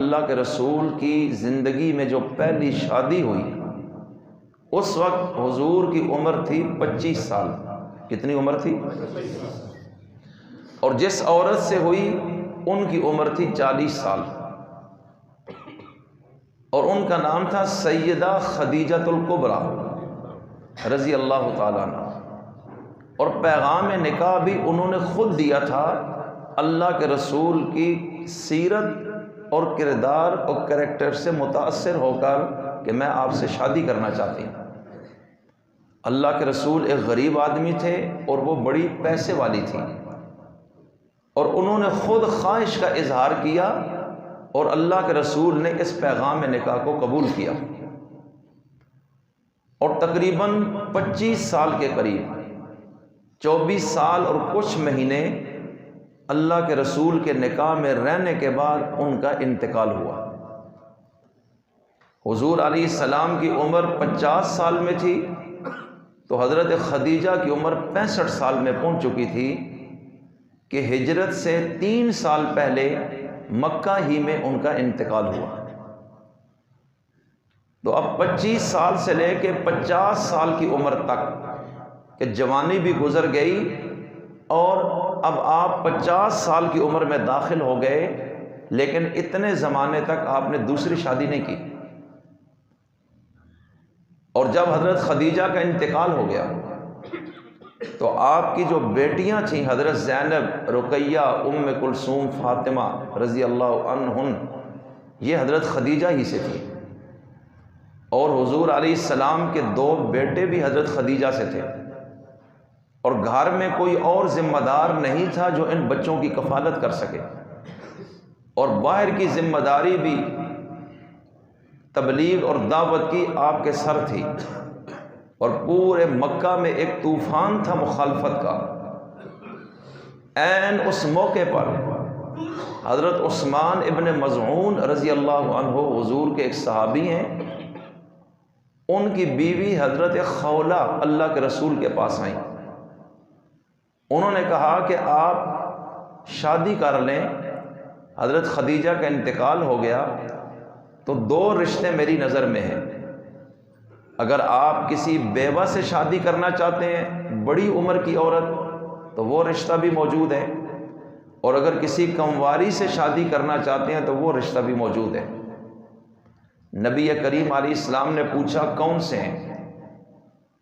اللہ کے رسول کی زندگی میں جو پہلی شادی ہوئی اس وقت حضور کی عمر تھی 25 سال۔ کتنی عمر تھی؟ اور جس عورت سے ہوئی ان کی عمر تھی 40 سال، اور ان کا نام تھا سیدہ خدیجہ الکبریٰ رضی اللہ تعالیٰ عنہ، اور پیغام نکاح بھی انہوں نے خود دیا تھا، اللہ کے رسول کی سیرت اور کردار اور کریکٹر سے متاثر ہو کر کہ میں آپ سے شادی کرنا چاہتی ہوں۔ اللہ کے رسول ایک غریب آدمی تھے اور وہ بڑی پیسے والی تھی، اور انہوں نے خود خواہش کا اظہار کیا اور اللہ کے رسول نے اس پیغام نکاح کو قبول کیا، اور تقریباً 25 سال کے قریب 24 سال اور کچھ مہینے اللہ کے رسول کے نکاح میں رہنے کے بعد ان کا انتقال ہوا۔ حضور علیہ السلام کی عمر 50 سال میں تھی تو حضرت خدیجہ کی عمر 65 سال میں پہنچ چکی تھی کہ ہجرت سے 3 سال پہلے مکہ ہی میں ان کا انتقال ہوا۔ تو اب 25 سال سے لے کے 50 سال کی عمر تک کہ جوانی بھی گزر گئی، اور اب آپ 50 سال کی عمر میں داخل ہو گئے، لیکن اتنے زمانے تک آپ نے دوسری شادی نہیں کی۔ اور جب حضرت خدیجہ کا انتقال ہو گیا تو آپ کی جو بیٹیاں تھیں حضرت زینب، رقیہ، ام کلثوم، فاطمہ رضی اللہ عنہن، یہ حضرت خدیجہ ہی سے تھی، اور حضور علیہ السلام کے 2 بیٹے بھی حضرت خدیجہ سے تھے، اور گھر میں کوئی اور ذمہ دار نہیں تھا جو ان بچوں کی کفالت کر سکے، اور باہر کی ذمہ داری بھی تبلیغ اور دعوت کی آپ کے سر تھی، اور پورے مکہ میں ایک طوفان تھا مخالفت کا۔ عین اس موقع پر حضرت عثمان ابن مظعون رضی اللہ عنہ حضور کے ایک صحابی ہیں، ان کی بیوی حضرت خولہ اللہ کے رسول کے پاس آئیں۔ انہوں نے کہا کہ آپ شادی کر لیں، حضرت خدیجہ کا انتقال ہو گیا تو 2 رشتے میری نظر میں ہیں، اگر آپ کسی بیوہ سے شادی کرنا چاہتے ہیں بڑی عمر کی عورت تو وہ رشتہ بھی موجود ہے، اور اگر کسی کنواری سے شادی کرنا چاہتے ہیں تو وہ رشتہ بھی موجود ہے۔ نبی کریم علیہ السلام نے پوچھا کون سے ہیں؟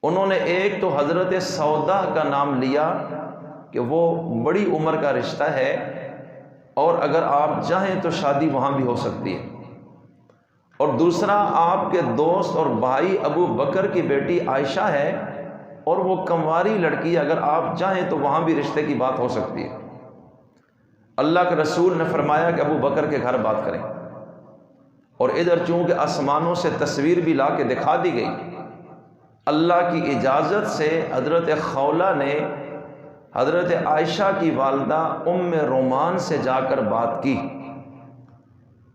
انہوں نے ایک تو حضرت سودا کا نام لیا کہ وہ بڑی عمر کا رشتہ ہے، اور اگر آپ چاہیں تو شادی وہاں بھی ہو سکتی ہے، اور دوسرا آپ کے دوست اور بھائی ابو بکر کی بیٹی عائشہ ہے، اور وہ کنواری لڑکی، اگر آپ چاہیں تو وہاں بھی رشتے کی بات ہو سکتی ہے۔ اللہ کے رسول نے فرمایا کہ ابو بکر کے گھر بات کریں، اور ادھر چونکہ آسمانوں سے تصویر بھی لا کے دکھا دی گئی، اللہ کی اجازت سے حضرت خولہ نے حضرت عائشہ کی والدہ ام رومان سے جا کر بات کی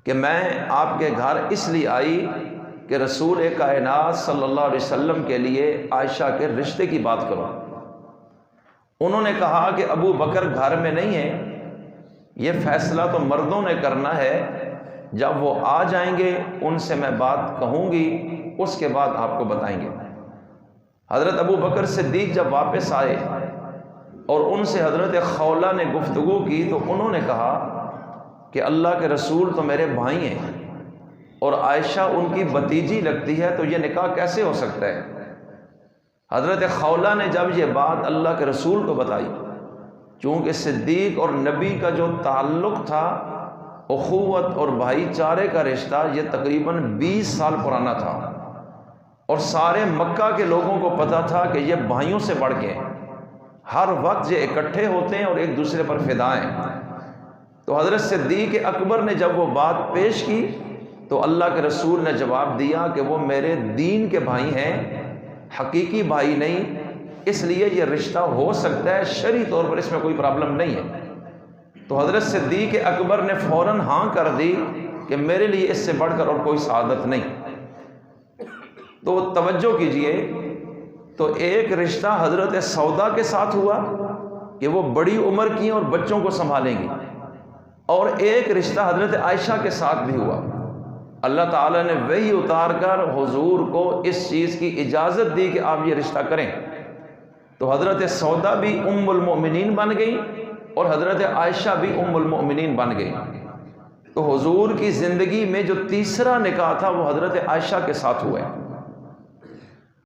کہ میں آپ کے گھر اس لیے آئی کہ رسول کائنات صلی اللہ علیہ وسلم کے لیے عائشہ کے رشتے کی بات کروں۔ انہوں نے کہا کہ ابو بکر گھر میں نہیں ہے، یہ فیصلہ تو مردوں نے کرنا ہے، جب وہ آ جائیں گے ان سے میں بات کہوں گی، اس کے بعد آپ کو بتائیں گے۔ حضرت ابو بکر صدیق جب واپس آئے اور ان سے حضرت خولہ نے گفتگو کی تو انہوں نے کہا کہ اللہ کے رسول تو میرے بھائی ہیں اور عائشہ ان کی بھتیجی لگتی ہے، تو یہ نکاح کیسے ہو سکتا ہے؟ حضرت خولہ نے جب یہ بات اللہ کے رسول کو بتائی، چونکہ صدیق اور نبی کا جو تعلق تھا، اخوت اور بھائی چارے کا رشتہ، یہ تقریباً 20 سال پرانا تھا، اور سارے مکہ کے لوگوں کو پتہ تھا کہ یہ بھائیوں سے بڑھ کے ہر وقت یہ اکٹھے ہوتے ہیں اور ایک دوسرے پر فدا ہیں۔ تو حضرت صدیق اکبر نے جب وہ بات پیش کی تو اللہ کے رسول نے جواب دیا کہ وہ میرے دین کے بھائی ہیں، حقیقی بھائی نہیں، اس لیے یہ رشتہ ہو سکتا ہے، شرعی طور پر اس میں کوئی پرابلم نہیں ہے۔ تو حضرت صدیق اکبر نے فوراً ہاں کر دی کہ میرے لیے اس سے بڑھ کر اور کوئی سعادت نہیں۔ تو توجہ کیجئے، تو ایک رشتہ حضرت سودا کے ساتھ ہوا کہ وہ بڑی عمر کی اور بچوں کو سنبھالیں گی، اور ایک رشتہ حضرت عائشہ کے ساتھ بھی ہوا۔ اللہ تعالیٰ نے وحی اتار کر حضور کو اس چیز کی اجازت دی کہ آپ یہ رشتہ کریں، تو حضرت سودا بھی ام المؤمنین بن گئی اور حضرت عائشہ بھی ام المؤمنین بن گئی۔ تو حضور کی زندگی میں جو تیسرا نکاح تھا وہ حضرت عائشہ کے ساتھ ہوا ہے۔